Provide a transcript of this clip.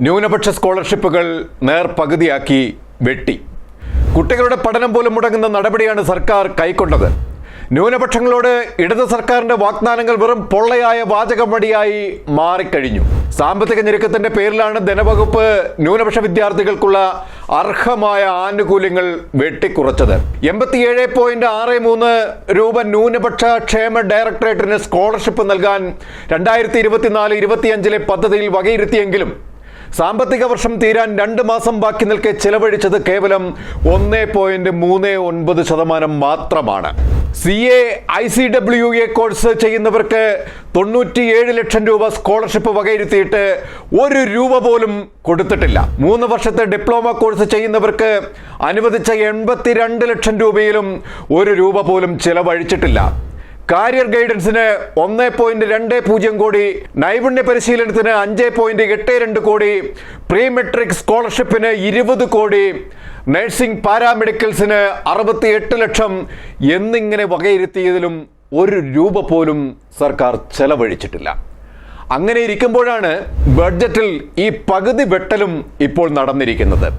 ന്യൂനപക്ഷ സ്കോളർഷിപ്പുകൾ നേർപകുതിയാക്കി വെട്ടി. കുട്ടികളുടെ പഠനം പോലും മുടങ്ങുന്ന നടപടിയാണ് സർക്കാർ കൈക്കൊണ്ടത്. ന്യൂനപക്ഷങ്ങളോട് ഇടത് സർക്കാരിന്റെ വാഗ്ദാനങ്ങൾ വെറും പൊള്ളയായ വാചകമടിയായി മാറിക്കഴിഞ്ഞു. സാമ്പത്തിക ഞെരുക്കത്തിന്റെ പേരിലാണ് ധനവകുപ്പ് ന്യൂനപക്ഷ വിദ്യാർത്ഥികൾക്കുള്ള അർഹമായ ആനുകൂല്യങ്ങൾ വെട്ടിക്കുറച്ചത്. 87.63 രൂപ ന്യൂനപക്ഷ ക്ഷേമ ഡയറക്ടറേറ്റിന് സ്കോളർഷിപ്പ് നൽകാൻ 2024-25 പദ്ധതിയിൽ വകയിരുത്തിയെങ്കിലും സാമ്പത്തിക വർഷം തീരാൻ 2 മാസം ബാക്കി നിൽക്കെ ചെലവഴിച്ചത് കേവലം 1.39% മാത്രമാണ്. CA ICWA കോഴ്സ് ചെയ്യുന്നവർക്ക് 97 ലക്ഷം രൂപ സ്കോളർഷിപ്പ് വകയിരുത്തിയിട്ട് 1 രൂപ പോലും കൊടുത്തിട്ടില്ല. 3 വർഷത്തെ ഡിപ്ലോമ കോഴ്സ് ചെയ്യുന്നവർക്ക് അനുവദിച്ച 82 ലക്ഷം രൂപയിലും 1 രൂപ പോലും ചെലവഴിച്ചിട്ടില്ല. കാരിയർ ഗൈഡൻസിന് 1.20 കോടി, നൈപുണ്യ പരിശീലനത്തിന് 5.82 കോടി, പ്രീ മെട്രിക് സ്കോളർഷിപ്പിന് 20 കോടി, നഴ്സിംഗ് പാരാമെഡിക്കൽസിന് 68 ലക്ഷം എന്നിങ്ങനെ വകയിരുത്തിയതിലും 1 രൂപ പോലും സർക്കാർ ചെലവഴിച്ചിട്ടില്ല. അങ്ങനെ ഇരിക്കുമ്പോഴാണ് ബഡ്ജറ്റിൽ ഈ പകുതി വെട്ടലും ഇപ്പോൾ നടന്നിരിക്കുന്നത്.